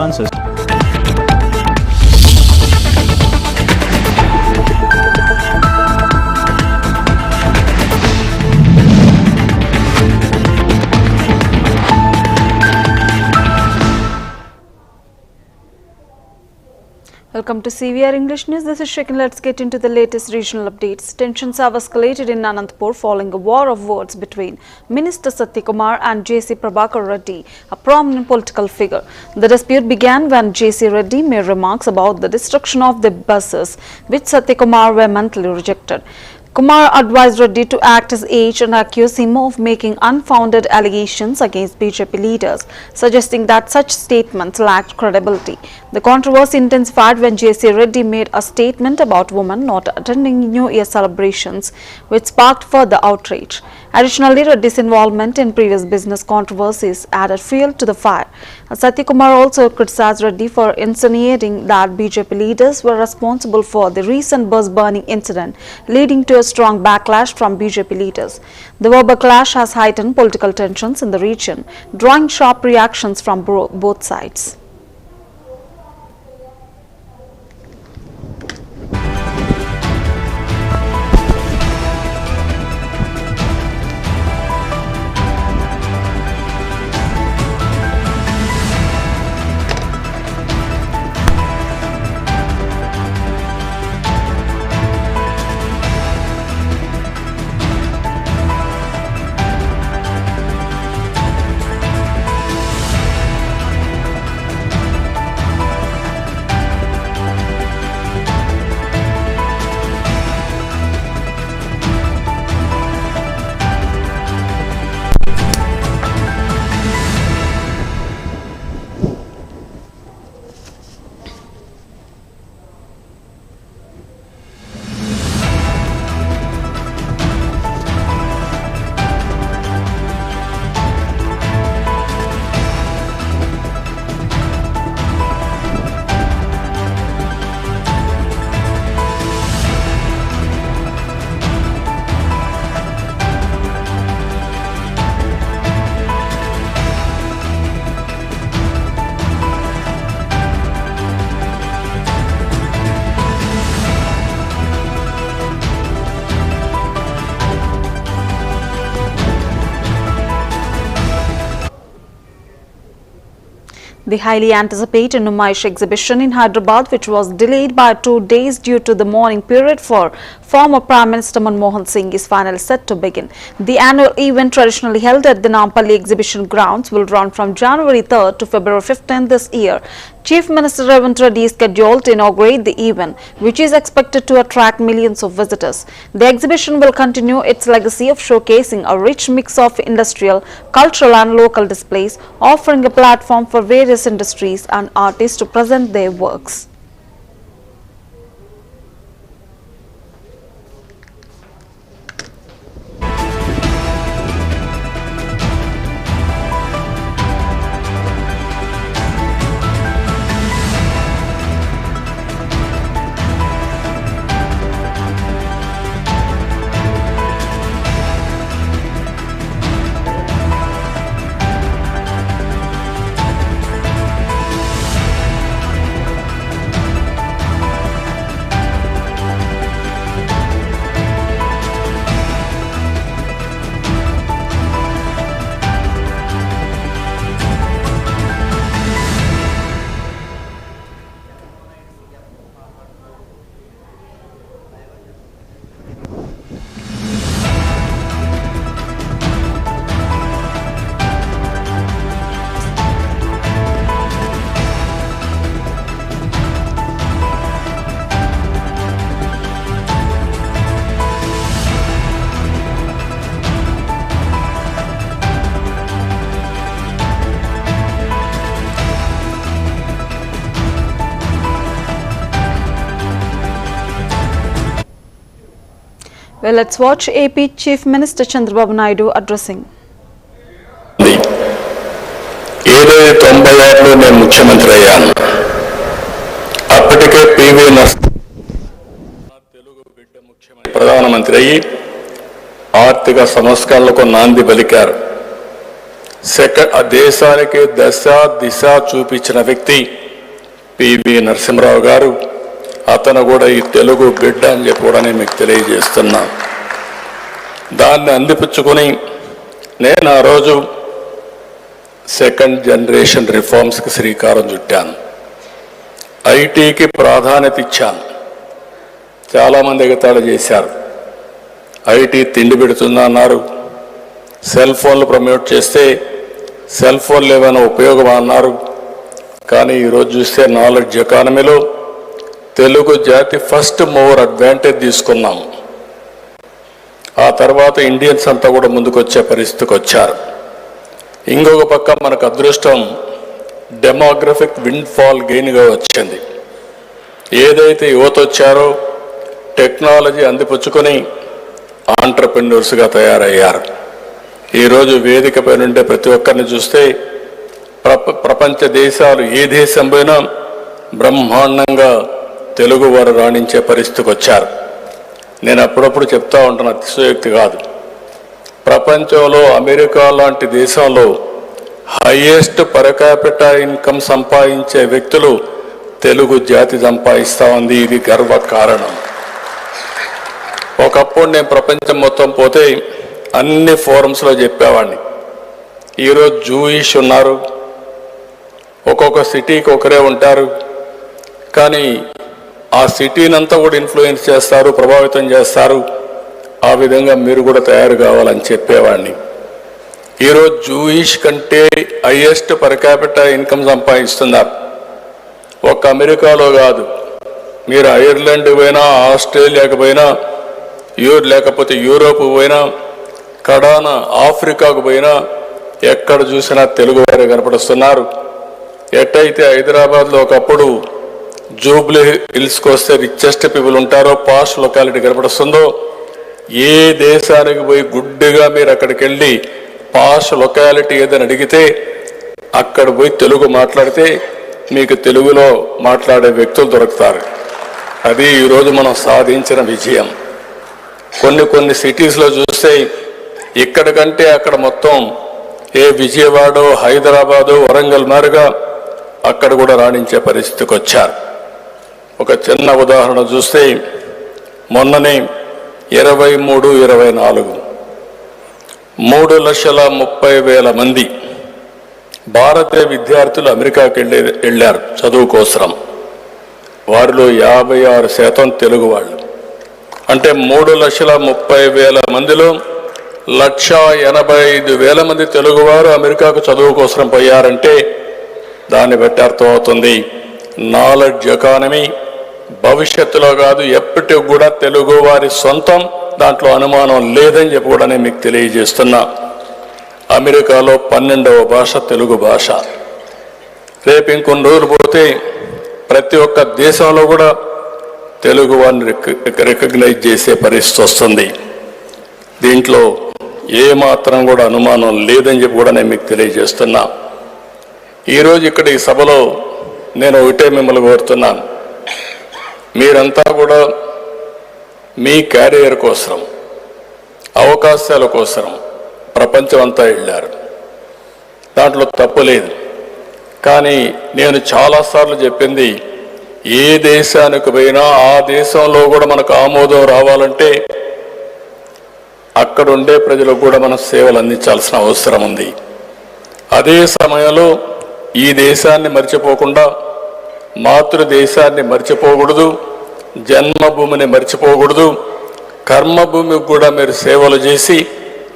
answers. Welcome to CVR English News. This is Shekin. Let's get into the latest regional updates. Tensions have escalated in Anantapur following a war of words between Minister Satyakumar and J.C. Prabhakar Reddy, a prominent political figure. The dispute began when J.C. Reddy made remarks about the destruction of the buses, which Satyakumar vehemently rejected. Kumar advised Reddy to act his age and accused him of making unfounded allegations against BJP leaders, suggesting that such statements lacked credibility. The controversy intensified when J.C. Reddy made a statement about women not attending New Year celebrations, which sparked further outrage. Additionally, Reddy's involvement in previous business controversies added fuel to the fire. Satyakumar also criticized Reddy for insinuating that BJP leaders were responsible for the recent bus burning incident, leading to a strong backlash from BJP leaders. The verbal clash has heightened political tensions in the region, drawing sharp reactions from both sides. The highly anticipated Numaish exhibition in Hyderabad, which was delayed by 2 days due to the mourning period for former Prime Minister Manmohan Singh, is finally set to begin. The annual event, traditionally held at the Nampally Exhibition Grounds, will run from January 3rd to February 15th this year. Chief Minister Revant Reddy is scheduled to inaugurate the event, which is expected to attract millions of visitors. The exhibition will continue its legacy of showcasing a rich mix of industrial, cultural and local displays, offering a platform for various industries and artists to present their works. Well, let's watch AP Chief Minister Chandrababu Naidu addressing. ఏదైతే 96లో నేను ముఖ్యమంత్రి అయ్యాను, అప్పటికే PV Telugu బిడ్డ ముఖ్యమంత్రి ప్రధానమంత్రి అయ్యి ఆర్థిక సంస్కరణలకు నాంది పలికారు. ఆ దేశానికి దశ దిశ చూపించిన వ్యక్తి పివి నరసింహరావు గారు. అతను కూడా ఈ తెలుగు బిడ్డ అని చెప్పి కూడా నేను మీకు తెలియజేస్తున్నా. దాన్ని అందిపుచ్చుకొని నేను ఆ రోజు సెకండ్ జనరేషన్ రిఫార్మ్స్కి శ్రీకారం చుట్టాను. ఐటీకి ప్రాధాన్యత ఇచ్చాను. చాలామంది ఎగతాళి చేశారు. ఐటీ తిండి పెడుతుందా అన్నారు. సెల్ ఫోన్లు ప్రమోట్ చేస్తే సెల్ ఫోన్లు ఏమైనా ఉపయోగమా అన్నారు. కానీ ఈరోజు చూస్తే నాలెడ్జ్ ఎకానమీలో తెలుగు జాతి ఫస్ట్ మూవర్ అడ్వాంటేజ్ తీసుకున్నాం. ఆ తర్వాత ఇండియన్స్ అంతా కూడా ముందుకొచ్చే పరిస్థితికి వచ్చారు. ఇంకొక పక్క మనకు అదృష్టం డెమోగ్రఫిక్ విండ్ ఫాల్ గెయిన్గా వచ్చింది. ఏదైతే యువత వచ్చారో టెక్నాలజీ అందిపుచ్చుకొని ఆంటర్ప్రెన్యూర్స్గా తయారయ్యారు. ఈరోజు వేదికపై నుండే ప్రతి ఒక్కరిని చూస్తే ప్రపంచ దేశాలు ఏ దేశం పోయినా బ్రహ్మాండంగా తెలుగు వారు రాణించే పరిస్థితికి వచ్చారు. నేను అప్పుడప్పుడు చెప్తా ఉంటాను, అతిశయోక్తి కాదు. ప్రపంచంలో అమెరికా లాంటి దేశంలో హైయెస్ట్ పర్ క్యాపిటల్ ఇన్కమ్ సంపాదించే వ్యక్తులు తెలుగు జాతి సంపాదిస్తూ ఉంది. ఇది గర్వ కారణం. ఒకప్పుడు నేను ప్రపంచం మొత్తం పోతే అన్ని ఫోరమ్స్లో చెప్పేవాడిని. ఈరోజు జూయిష్ ఉన్నారు, ఒక్కొక్క సిటీకి ఒకరే ఉంటారు. కానీ ఆ సిటీనంతా కూడా ఇన్ఫ్లుయెన్స్ చేస్తారు, ప్రభావితం చేస్తారు. ఆ విధంగా మీరు కూడా తయారు కావాలని చెప్పేవాడిని. ఈరోజు జూయిష్ కంటే హైయెస్ట్ పర్ క్యాపిటల్ ఇన్కమ్ సంపాదిస్తున్నారు. ఒక్క అమెరికాలో కాదు, మీరు ఐర్లాండ్ పోయినా, ఆస్ట్రేలియాకి పోయినా, లేకపోతే యూరోప్ పోయినా, కడాన ఆఫ్రికాకు పోయినా ఎక్కడ చూసినా తెలుగు వారే కనపడుస్తున్నారు. ఎట్టయితే హైదరాబాద్లో ఒకప్పుడు జూబ్లీ హిల్స్కి వస్తే రిచెస్ట్ పీపుల్ ఉంటారో, పాష్ లొకాలిటీ కనపడుస్తుందో, ఏ దేశానికి పోయి గుడ్డిగా మీరు అక్కడికి వెళ్ళి పాష్ లొకాలిటీ ఏదని అడిగితే అక్కడ పోయి తెలుగు మాట్లాడితే మీకు తెలుగులో మాట్లాడే వ్యక్తులు దొరుకుతారు. అది ఈరోజు మనం సాధించిన విజయం. కొన్ని సిటీస్లో చూస్తే ఇక్కడ కంటే అక్కడ మొత్తం ఏ విజయవాడో, హైదరాబాదు, వరంగల్ మారుగా అక్కడ కూడా రాణించే పరిస్థితికి వచ్చారు. ఒక చిన్న ఉదాహరణ చూస్తే మొన్ననే 23-24 3,30,000 మంది భారతీయ విద్యార్థులు అమెరికాకి వెళ్ళారు చదువు కోసం. వారిలో 56% తెలుగు వాళ్ళు. అంటే 3,30,000 మందిలో 1,85,000 మంది తెలుగువారు అమెరికాకు చదువు కోసం పోయారంటే దాన్ని బట్టి అర్థమవుతుంది నాలెడ్జ్ ఎకానమీ భవిష్యత్తులో కాదు ఎప్పటికి కూడా తెలుగు వారి సొంతం, దాంట్లో అనుమానం లేదని చెప్పి కూడా నేను మీకు తెలియజేస్తున్నా. అమెరికాలో 12వ భాష తెలుగు భాష. రేపు ఇంకొన్ని రోజులు పోతే ప్రతి ఒక్క దేశంలో కూడా తెలుగు వారిని రికగ్నైజ్ చేసే పరిస్థితి వస్తుంది. దీంట్లో ఏమాత్రం కూడా అనుమానం లేదని చెప్పి కూడా నేను మీకు తెలియజేస్తున్నా. ఈరోజు ఇక్కడ ఈ సభలో నేను ఒకటే మిమ్మల్ని కోరుతున్నాను, మీరంతా కూడా మీ క్యారియర్ కోసం, అవకాశాల కోసం ప్రపంచం అంతా వెళ్ళారు. దాంట్లో తప్పు లేదు. కానీ నేను చాలాసార్లు చెప్పింది, ఏ దేశానికి పోయినా ఆ దేశంలో కూడా మనకు ఆమోదం రావాలంటే అక్కడ ఉండే ప్రజలకు కూడా మనం సేవలు అందించాల్సిన అవసరం ఉంది. అదే సమయంలో ఈ దేశాన్ని మర్చిపోకుండా, మాతృదేశాన్ని మర్చిపోకూడదు, జన్మభూమిని మర్చిపోకూడదు, కర్మభూమికి కూడా మీరు సేవలు చేసి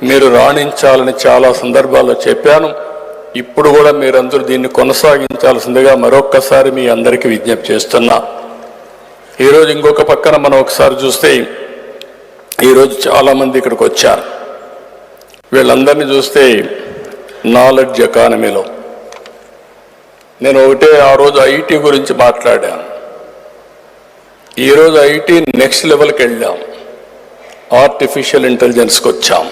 మీరు రాణించాలని చాలా సందర్భాల్లో చెప్పాను. ఇప్పుడు కూడా మీరందరూ దీన్ని కొనసాగించాల్సిందిగా మరొక్కసారి మీ అందరికీ విజ్ఞప్తి చేస్తున్నా. ఈరోజు ఇంకొక పక్కన మనం ఒకసారి చూస్తే ఈరోజు చాలామంది ఇక్కడికి వచ్చారు. వీళ్ళందరినీ చూస్తే నాలెడ్జ్ ఎకానమీలో నేను ఒకటే ఆ రోజు ఐటీ గురించి మాట్లాడాను. ఈరోజు ఐటీ నెక్స్ట్ లెవెల్కి వెళ్ళాం. ఆర్టిఫిషియల్ ఇంటెలిజెన్స్కి వచ్చాం,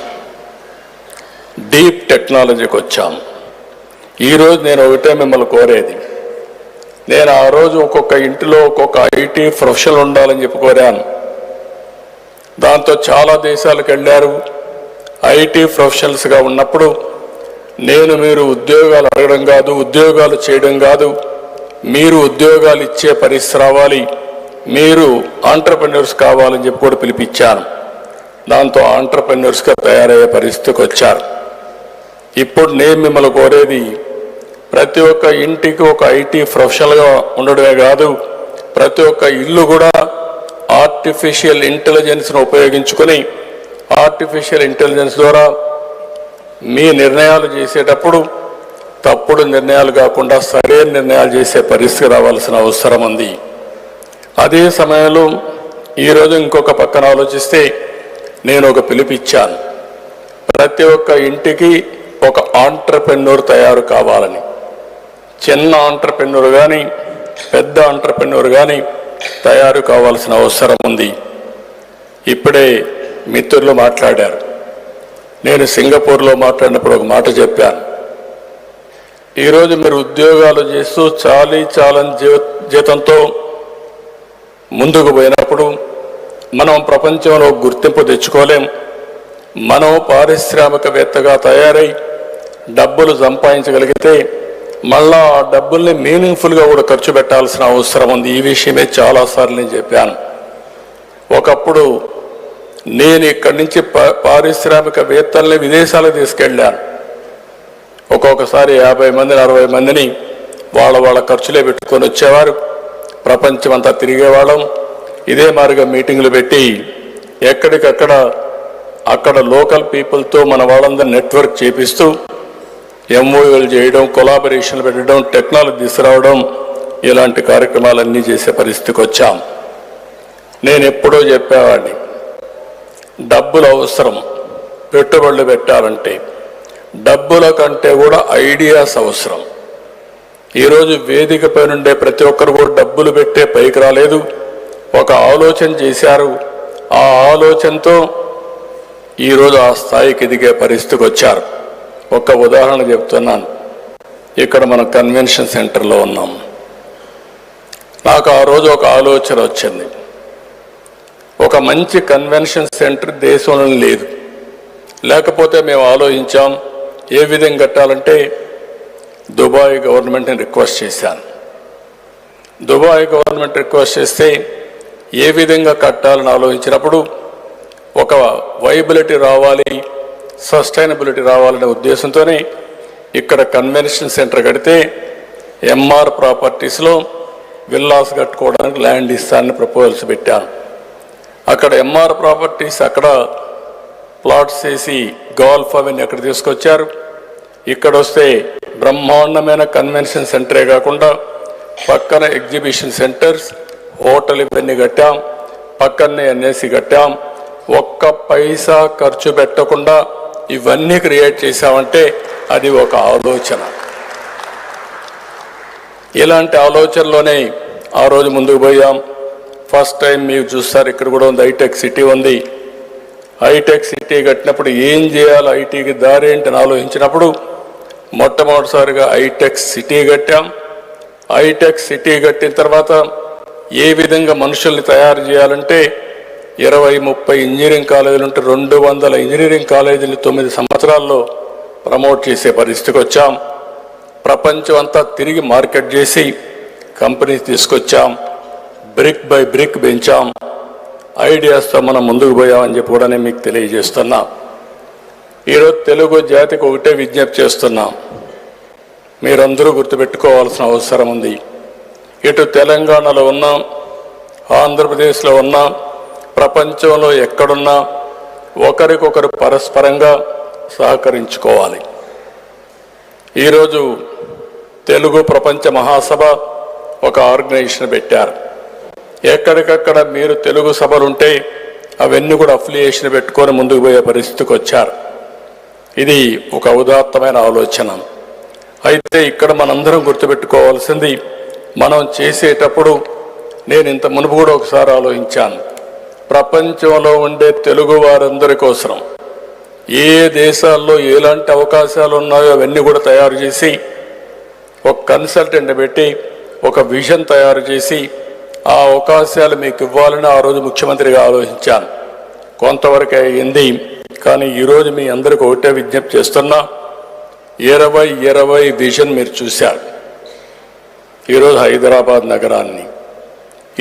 డీప్ టెక్నాలజీకి వచ్చాం. ఈరోజు నేను ఒకటే మిమ్మల్ని కోరేది, నేను ఆ రోజు ఒక్కొక్క ఇంటిలో ఒక్కొక్క ఐటీ ప్రొఫెషనల్ ఉండాలని చెప్పి కోరాను. దాంతో చాలా దేశాలకు వెళ్ళారు. ఐటీ ప్రొఫెషనల్స్గా ఉన్నప్పుడు నేను మీరు ఉద్యోగాలు అడగడం కాదు, ఉద్యోగాలు చేయడం కాదు, మీరు ఉద్యోగాలు ఇచ్చే పరిస్థితి రావాలి, మీరు ఆంటర్‌ప్రెన్యూర్స్ కావాలని చెప్పి కూడా పిలిపించాను. దాంతో ఆంటర్‌ప్రెన్యూర్స్గా తయారయ్యే పరిస్థితికి వచ్చారు. ఇప్పుడు నేను మిమ్మల్ని కోరేది, ప్రతి ఒక్క ఇంటికి ఒక ఐటీ ప్రొఫెషనల్గా ఉండడమే కాదు, ప్రతి ఒక్క ఇల్లు కూడా ఆర్టిఫిషియల్ ఇంటెలిజెన్స్ను ఉపయోగించుకొని ఆర్టిఫిషియల్ ఇంటెలిజెన్స్ ద్వారా మీ నిర్ణయాలు చేసేటప్పుడు తప్పుడు నిర్ణయాలు కాకుండా సరైన నిర్ణయాలు చేసే పరిస్థితి రావాల్సిన అవసరం ఉంది. అదే సమయంలో ఈరోజు ఇంకొక పక్కన ఆలోచిస్తే నేను ఒక పిలుపిచ్చాను, ప్రతి ఒక్క ఇంటికి ఒక ఆంటర్‌ప్రెన్యూర్ తయారు కావాలని. చిన్న ఆంటర్‌ప్రెన్యూర్ కానీ పెద్ద ఆంటర్‌ప్రెన్యూర్ కానీ తయారు కావాల్సిన అవసరం ఉంది. ఇప్పుడే మిత్రులు మాట్లాడారు. నేను సింగపూర్లో మాట్లాడినప్పుడు ఒక మాట చెప్పాను. ఈరోజు మీరు ఉద్యోగాలు చేస్తూ చాలని జీతంతో ముందుకు పోయినప్పుడు మనం ప్రపంచంలో గుర్తింపు తెచ్చుకోలేం. మనం పారిశ్రామికవేత్తగా తయారై డబ్బులు సంపాదించగలిగితే మళ్ళా ఆ డబ్బుల్ని మీనింగ్ఫుల్గా కూడా ఖర్చు పెట్టాల్సిన అవసరం ఉంది. ఈ విషయమే చాలాసార్లు నేను చెప్పాను. ఒకప్పుడు నేను ఇక్కడి నుంచి పారిశ్రామికవేత్తల్ని విదేశాలకు తీసుకెళ్ళాను. ఒక్కొక్కసారి 50 మందిని 60 మందిని వాళ్ళ ఖర్చులే పెట్టుకొని వచ్చేవారు. ప్రపంచం అంతా తిరిగేవాళ్ళం. ఇదే మాదిరిగా మీటింగులు పెట్టి అక్కడ లోకల్ పీపుల్తో మన వాళ్ళందరినీ నెట్వర్క్ చేపిస్తూ ఎంఓయూలు చేయడం, కొలాబరేషన్లు పెట్టడం, టెక్నాలజీ తీసుకురావడం, ఇలాంటి కార్యక్రమాలన్నీ చేసే పరిస్థితికి వచ్చాం. నేను ఎప్పుడో చెప్పేవాడిని, డబ్బులు అవసరం. పెట్టుబడులు పెట్టాలంటే డబ్బుల కంటే కూడా ఐడియాస్ అవసరం. ఈరోజు వేదిక పై నుండే ప్రతి ఒక్కరు కూడా డబ్బులు పెట్టే పైకి రాలేదు, ఒక ఆలోచన చేశారు. ఆ ఆలోచనతో ఈరోజు ఆ స్థాయికి ఎదిగే పరిస్థితికి వచ్చారు. ఒక ఉదాహరణ చెప్తున్నాను. ఇక్కడ మనం కన్వెన్షన్ సెంటర్లో ఉన్నాం. నాకు ఆ రోజు ఒక ఆలోచన వచ్చింది. ఒక మంచి కన్వెన్షన్ సెంటర్ దేశంలో లేదు. లేకపోతే మేము ఆలోచించాం ఏ విధంగా కట్టాలంటే దుబాయ్ గవర్నమెంట్ని రిక్వెస్ట్ చేశాను. దుబాయ్ గవర్నమెంట్ రిక్వెస్ట్ చేస్తే ఏ విధంగా కట్టాలని ఆలోచించినప్పుడు ఒక వైబిలిటీ రావాలి, సస్టైనబిలిటీ రావాలనే ఉద్దేశంతోనే ఇక్కడ కన్వెన్షన్ సెంటర్ కడితే ఎంఆర్ ప్రాపర్టీస్లో విల్లాస్ కట్టుకోవడానికి ల్యాండ్ ఇస్తానని ప్రపోజల్స్ పెట్టాను. అక్కడ ఎంఆర్ ప్రాపర్టీస్ అక్కడ ప్లాట్స్ వేసి గోల్ఫ్ అవన్నీ అక్కడ తీసుకొచ్చారు. ఇక్కడ వస్తే బ్రహ్మాండమైన కన్వెన్షన్ సెంటరే కాకుండా పక్కన ఎగ్జిబిషన్ సెంటర్స్, హోటల్ ఇవన్నీ కట్టాం. పక్కనే ఎన్ఏసి కట్టాం. ఒక్క పైసా ఖర్చు పెట్టకుండా ఇవన్నీ క్రియేట్ చేశామంటే అది ఒక ఆలోచన. ఇలాంటి ఆలోచనలోనే ఆ రోజు ముందుకు పోయాం. ఫస్ట్ టైం మీరు చూస్తారు, ఇక్కడ కూడా ఉంది, హైటెక్ సిటీ ఉంది. హైటెక్ సిటీ కట్టినప్పుడు ఏం చేయాలి, ఐటీకి దారి ఏంటని ఆలోచించినప్పుడు మొట్టమొదటిసారిగా హైటెక్ సిటీ కట్టాం. హైటెక్ సిటీ కట్టిన తర్వాత ఏ విధంగా మనుషుల్ని తయారు చేయాలంటే 20-30 ఇంజనీరింగ్ కాలేజీలు ఉంటే 200 ఇంజనీరింగ్ కాలేజీలు 9 సంవత్సరాల్లో ప్రమోట్ చేసే పరిస్థితికి వచ్చాం. ప్రపంచం అంతా తిరిగి మార్కెట్ చేసి కంపెనీస్ తీసుకొచ్చాం. బ్రిక్ బై బ్రిక్ పెంచాం. ఐడియాస్తో మనం ముందుకు పోయామని చెప్పి కూడా నేను మీకు తెలియజేస్తున్నా. ఈరోజు తెలుగు జాతికి ఒకటే విజ్ఞప్తి చేస్తున్నాం, మీరందరూ గుర్తుపెట్టుకోవాల్సిన అవసరం ఉంది. ఇటు తెలంగాణలో ఉన్నాం, ఆంధ్రప్రదేశ్లో ఉన్నాం, ప్రపంచంలో ఎక్కడున్నా ఒకరికొకరు పరస్పరంగా సహకరించుకోవాలి. ఈరోజు తెలుగు ప్రపంచ మహాసభ ఒక ఆర్గనైజేషన్ పెట్టారు. ఎక్కడికక్కడ మీరు తెలుగు సభలుంటే అవన్నీ కూడా అఫిలియేషన్ పెట్టుకొని ముందుకు పోయే పరిస్థితికి వచ్చారు. ఇది ఒక ఉదాత్తమైన ఆలోచన. అయితే ఇక్కడ మనందరం గుర్తుపెట్టుకోవాల్సింది, మనం చేసేటప్పుడు నేను ఇంత మునుపు కూడా ఒకసారి ఆలోచించాను, ప్రపంచంలో ఉండే తెలుగు వారందరి కోసం ఏ దేశాల్లో ఎలాంటి అవకాశాలు ఉన్నాయో అవన్నీ కూడా తయారు చేసి ఒక కన్సల్టెంట్ పెట్టి ఒక విజన్ తయారు చేసి ఆ అవకాశాలు మీకు ఇవ్వాలని ఆ రోజు ముఖ్యమంత్రిగా ఆలోచించాను. కొంతవరకు అయింది. కానీ ఈరోజు మీ అందరికీ ఒకటే విజ్ఞప్తి చేస్తున్నా, 2020 విజన్ మీరు చూశారు. ఈరోజు హైదరాబాద్ నగరాన్ని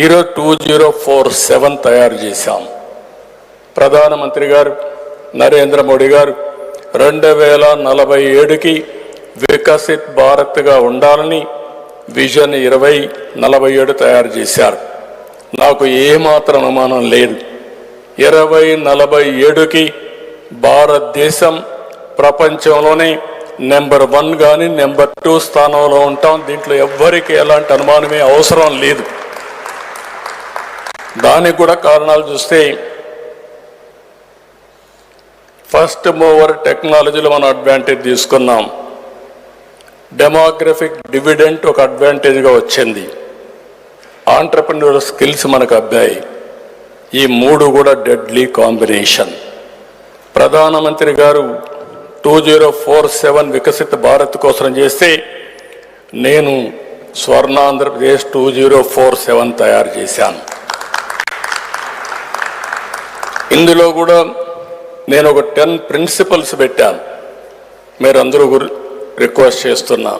ఈరోజు 2047 తయారు చేశాం. ప్రధానమంత్రి గారు నరేంద్ర మోడీ గారు 2047కి వికసిత్ భారత్గా ఉండాలని విజన్ 2047 తయారు చేశారు. నాకు ఏమాత్రం అనుమానం లేదు, 2047కి భారతదేశం ప్రపంచంలోనే నెంబర్ 1 కానీ నెంబర్ 2 స్థానంలో ఉంటాం. దీంట్లో ఎవ్వరికి ఎలాంటి అనుమానమే అవసరం లేదు. దానికి కూడా కారణాలు చూస్తే ఫస్ట్ మూవర్ టెక్నాలజీలో మనం అడ్వాంటేజ్ తీసుకున్నాం. డెమోగ్రఫిక్ డివిడెంట్ ఒక అడ్వాంటేజ్గా వచ్చింది. ఆంటర్ప్రెన్యూర్ స్కిల్స్ మనకు అబ్బాయి. ఈ 3 కూడా డెడ్లీ కాంబినేషన్. ప్రధానమంత్రి గారు 2047 వికసిత భారత్ కోసం చేస్తే నేను స్వర్ణాంధ్రప్రదేశ్ 2047 తయారు చేశాను. ఇందులో కూడా నేను ఒక 10 ప్రిన్సిపల్స్ పెట్టాను. మీరందరూ రిక్వెస్ట్ చేస్తున్నా,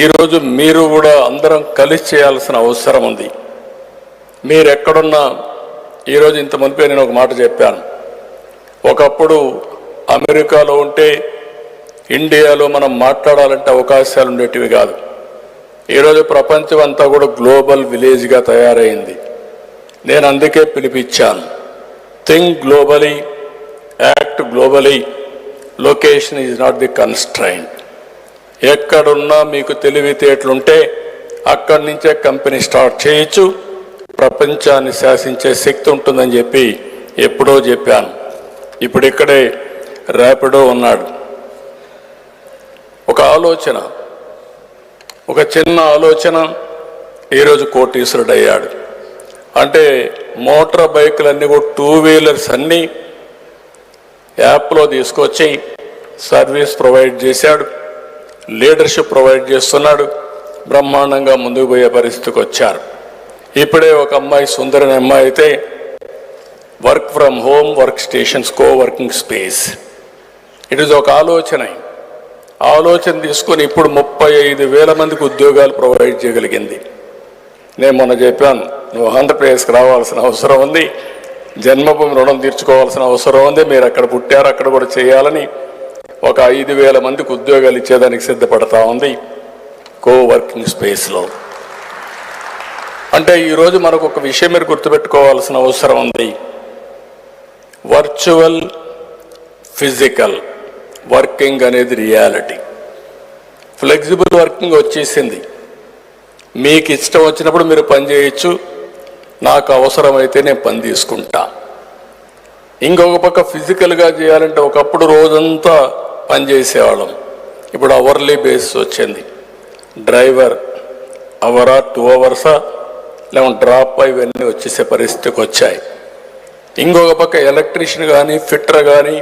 ఈరోజు మీరు కూడా అందరం కలిసి చేయాల్సిన అవసరం ఉంది. మీరు ఎక్కడున్నా ఈరోజు ఇంత మునిపే నేను ఒక మాట చెప్పాను. ఒకప్పుడు అమెరికాలో ఉంటే ఇండియాలో మనం మాట్లాడాలంటే అవకాశాలు ఉండేటివి కాదు. ఈరోజు ప్రపంచం అంతా కూడా గ్లోబల్ విలేజ్గా తయారైంది. నేను అందుకే పిలిపించాను, think globally, act globally, location is not the constraint. ఎక్కడున్నా మీకు తెలివితేటలుంటే అక్కడి నుంచే కంపెనీ స్టార్ట్ చేయొచ్చు, ప్రపంచాన్ని శాసించే శక్తి ఉంటుందని చెప్పి ఎప్పుడో చెప్పాను. ఇప్పుడు ఇక్కడే ర్యాపిడో ఉన్నాడు. ఒక ఆలోచన, ఒక చిన్న ఆలోచన ఈరోజు కోటీశ్వరుడు అయ్యాడు. అంటే మోటార్ బైకులన్నీ కూడా 2 వీలర్స్ అన్నీ యాప్లో తీసుకొచ్చి సర్వీస్ ప్రొవైడ్ చేశాడు, లీడర్షిప్ ప్రొవైడ్ చేస్తున్నాడు. బ్రహ్మాండంగా ముందుకు పోయే పరిస్థితికి వచ్చారు. ఇప్పుడే ఒక అమ్మాయి, సుందరని అమ్మాయి అయితే work from home, work stations, co working space. It is ఒక ఆలోచన తీసుకొని ఇప్పుడు 35,000 మందికి ఉద్యోగాలు ప్రొవైడ్ చేయగలిగింది. నేను మొన్న చెప్పాను, నువ్వు ఆంధ్రప్రదేశ్కి రావాల్సిన అవసరం ఉంది, జన్మభూమి రుణం తీర్చుకోవాల్సిన అవసరం ఉంది, మీరు అక్కడ పుట్టారు, అక్కడ కూడా చేయాలని ఒక 5,000 మందికి ఉద్యోగాలు ఇచ్చేదానికి సిద్ధపడతా ఉంది కో వర్కింగ్ స్పేస్లో. అంటే ఈరోజు మనకు ఒక విషయం మీరు గుర్తుపెట్టుకోవాల్సిన అవసరం ఉంది. వర్చువల్, ఫిజికల్ వర్కింగ్ అనేది రియాలిటీ. ఫ్లెక్సిబుల్ వర్కింగ్ వచ్చేసింది. మీకు ఇష్టం వచ్చినప్పుడు మీరు పని చేయొచ్చు, నాకు అవసరమైతే నేను పని తీసుకుంటా. ఇంకొక పక్క ఫిజికల్గా చేయాలంటే ఒకప్పుడు రోజంతా పని చేసేవాళ్ళం, ఇప్పుడు అవర్లీ బేసిస్ వచ్చింది. డ్రైవర్ అవరా, 2 అవర్సా, లేకపోతే డ్రాప్ ఇవన్నీ వచ్చేసే పరిస్థితికి వచ్చాయి. ఇంకొక పక్క ఎలక్ట్రీషియన్ కానీ, ఫిట్టర్ కానీ,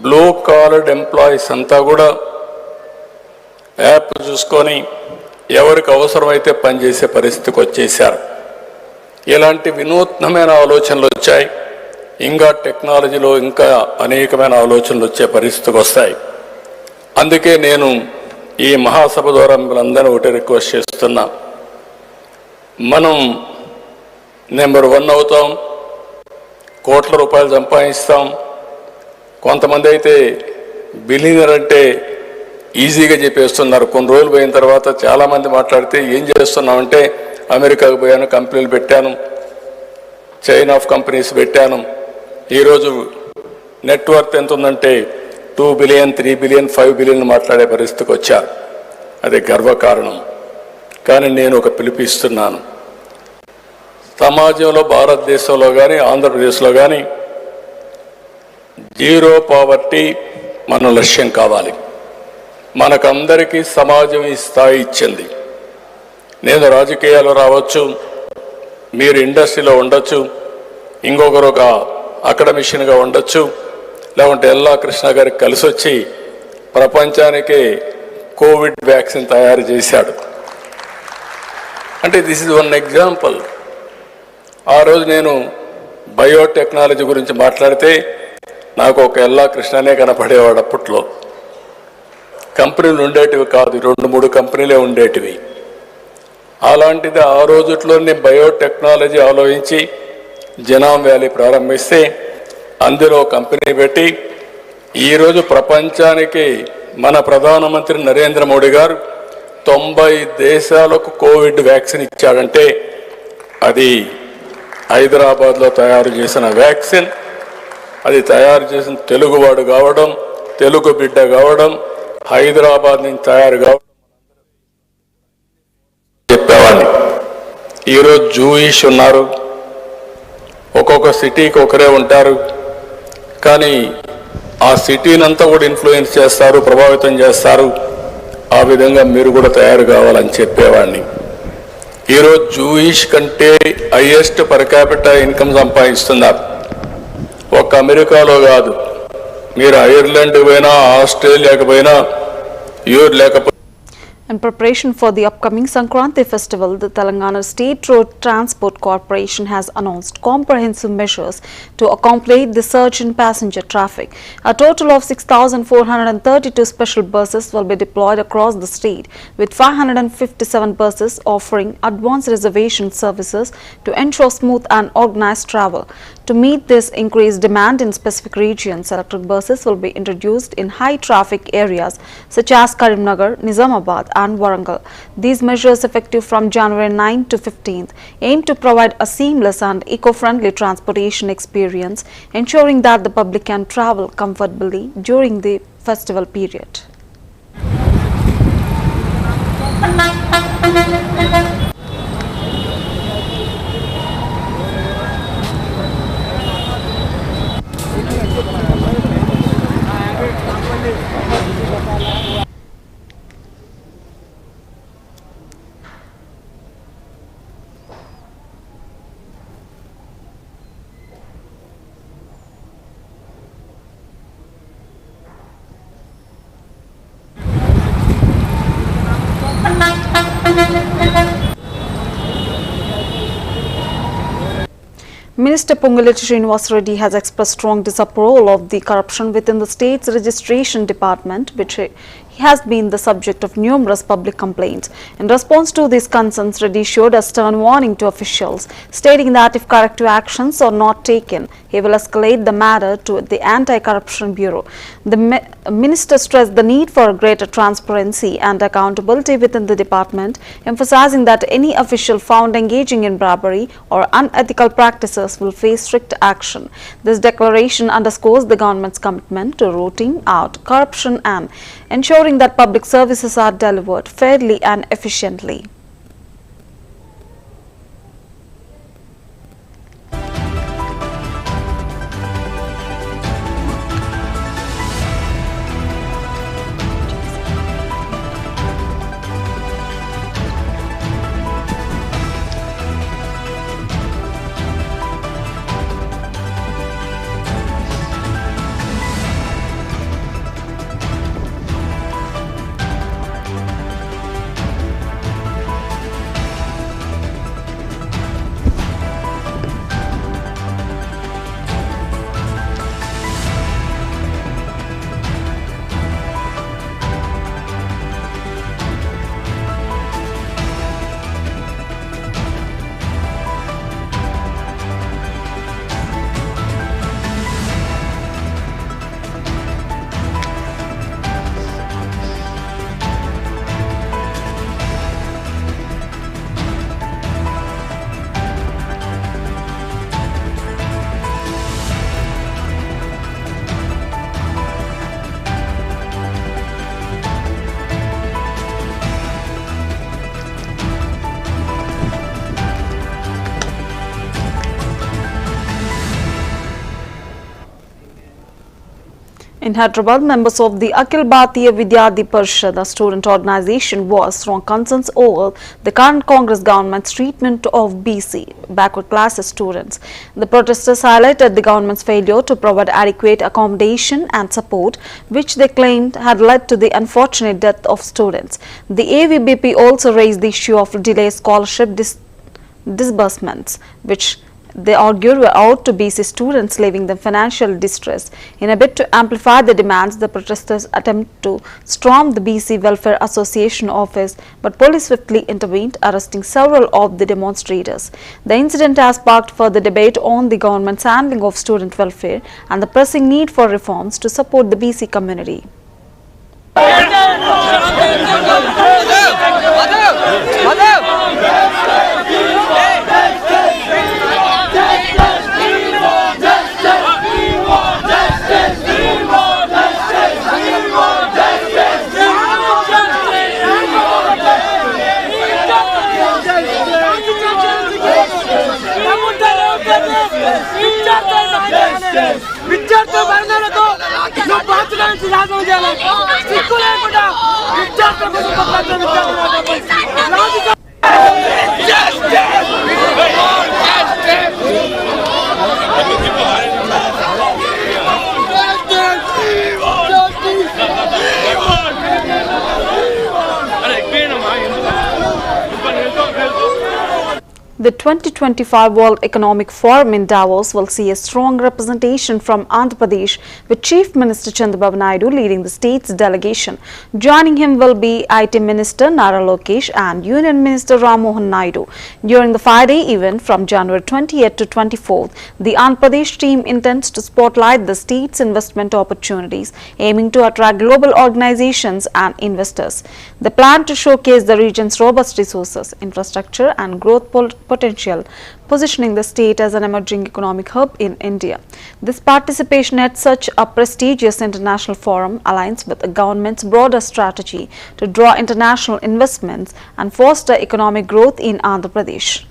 బ్లూ కాలర్డ్ ఎంప్లాయీస్ అంతా కూడా యాప్ చూసుకొని ఎవరికి అవసరమైతే పనిచేసే పరిస్థితికి వచ్చేసారు. ఇలాంటి వినూత్నమైన ఆలోచనలు వచ్చాయి. ఇంకా టెక్నాలజీలో ఇంకా అనేకమైన ఆలోచనలు వచ్చే పరిస్థితికి వస్తాయి. అందుకే నేను ఈ మహాసభ ద్వారా మిమ్మల్ని ఒకటి రిక్వెస్ట్ చేస్తున్నా, మనం నెంబర్ 1 అవుతాం, కోట్ల రూపాయలు సంపాదిస్తాం. కొంతమంది అయితే బిలియనర్ అంటే ఈజీగా చెప్పేస్తున్నారు. కొన్ని రోజులు పోయిన తర్వాత చాలామంది మాట్లాడితే ఏం చేస్తున్నామంటే అమెరికాకు పోయాను, కంపెనీలు పెట్టాను, చైన్ ఆఫ్ కంపెనీస్ పెట్టాను. ఈరోజు నెట్వర్క్ ఎంత ఉందంటే 2 బిలియన్, 3 బిలియన్, 5 బిలియన్ మాట్లాడే పరిస్థితికి వచ్చారు. అది గర్వకారణం. కానీ నేను ఒక పిలుపిస్తున్నాను, సమాజంలో భారతదేశంలో కానీ ఆంధ్రప్రదేశ్లో కానీ జీరో పావర్టీ మన లక్ష్యం కావాలి. మనకందరికీ సమాజం ఈ స్థాయి ఇచ్చింది. నేను రాజకీయాల్లో రావచ్చు, మీరు ఇండస్ట్రీలో ఉండొచ్చు, ఇంకొకరు ఒక అకాడమిషియన్గా ఉండొచ్చు, లేకుంటే ఎల్లా కృష్ణ గారికి కలిసి వచ్చి ప్రపంచానికి కోవిడ్ వ్యాక్సిన్ తయారు చేశాడు. అంటే దిస్ ఇస్ 1 ఎగ్జాంపుల్. ఆ రోజు నేను బయోటెక్నాలజీ గురించి మాట్లాడితే నాకు ఒక ఎల్లా కృష్ణనే కనపడేవాడు అప్పట్లో. కంపెనీలు ఉండేటివి కాదు, 2-3 కంపెనీలే ఉండేటివి. అలాంటిది ఆ రోజుట్లోనే బయోటెక్నాలజీ ఆలోచించి జనాం వ్యాలీ ప్రారంభిస్తే అందులో కంపెనీ పెట్టి ఈరోజు ప్రపంచానికి మన ప్రధానమంత్రి నరేంద్ర మోడీ గారు 90 దేశాలకు కోవిడ్ వ్యాక్సిన్ ఇచ్చాడంటే అది హైదరాబాద్లో తయారు చేసిన వ్యాక్సిన్. అది తయారు చేసిన తెలుగువాడు కావడం, తెలుగు బిడ్డ కావడం, హైదరాబాద్ నుంచి తయారు కావడం చెప్పేవాడిని. ఈరోజు జూయిష్ ఉన్నారు, ఒక్కొక్క సిటీకి ఒకరే ఉంటారు, కానీ ఆ సిటీని అంతా కూడా ఇన్ఫ్లుయెన్స్ చేస్తారు, ప్రభావితం చేస్తారు. ఆ విధంగా మీరు కూడా తయారు కావాలని చెప్పేవాడిని. ఈరోజు జూయిష్ కంటే హైయెస్ట్ పర్ క్యాపిటల్ ఇన్కమ్ సంపాదిస్తున్నారు. ఒక్క అమెరికాలో కాదు, మీరు ఐర్లాండ్ పోయినా, ఆస్ట్రేలియాకి పోయినా, లేకపోతే In preparation for the upcoming Sankranti festival, the Telangana State Road Transport Corporation has announced comprehensive measures to accommodate the surge in passenger traffic. A total of 6,432 special buses will be deployed across the state, with 557 buses offering advanced reservation services to ensure smooth and organized travel. To meet this increased demand in specific regions, electric buses will be introduced in high traffic areas such as Karimnagar, Nizamabad and Warangal. These measures, effective from January 9 to 15th, aim to provide a seamless and eco-friendly transportation experience, ensuring that the public can travel comfortably during the festival period. Minister Ponguletti Srinivas Reddy has expressed strong disapproval of the corruption within the state's registration department, which has been the subject of numerous public complaints. In response to these concerns, Reddy issued a stern warning to officials, stating that if corrective actions are not taken, he will escalate the matter to the Anti-Corruption Bureau. The minister stressed the need for greater transparency and accountability within the department, emphasizing that any official found engaging in bribery or unethical practices will face strict action. This declaration underscores the government's commitment to rooting out corruption and ensuring that public services are delivered fairly and efficiently. In Hyderabad, members of the Akhil Bharatiya Vidyarthi Parishad, a student organization, voiced strong concerns over the current Congress government's treatment of BC, backward classes students. The protesters highlighted the government's failure to provide adequate accommodation and support, which they claimed had led to the unfortunate death of students. The AVBP also raised the issue of delayed scholarship disbursements, which they argued were owed to BC students, leaving them financial distress. In a bid to amplify the demands, the protesters attempted to storm the BC Welfare Association office, but police swiftly intervened, arresting several of the demonstrators. The incident has sparked further debate on the government's handling of student welfare and the pressing need for reforms to support the BC community. విద్యార్థుల మరణాలతో నువ్వు బాధ్యత నుంచి రాజం చేయాలి. సిగ్గు లేకుండా విద్యార్థుల The 2025 World Economic Forum in Davos will see a strong representation from Andhra Pradesh, with Chief Minister Chandrababu Naidu leading the state's delegation. Joining him will be IT Minister Nara Lokesh and Union Minister Ram Mohan Naidu. During the 5-day event from January 28th to 24th, the Andhra Pradesh team intends to spotlight the state's investment opportunities, aiming to attract global organizations and investors. They plan to showcase the region's robust resources, infrastructure and growth potential, positioning the state as an emerging economic hub in India. This participation at such a prestigious international forum aligns with the government's broader strategy to draw international investments and foster economic growth in Andhra Pradesh.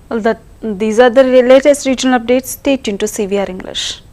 Well, these are the latest regional updates. Stay tuned to CVR English.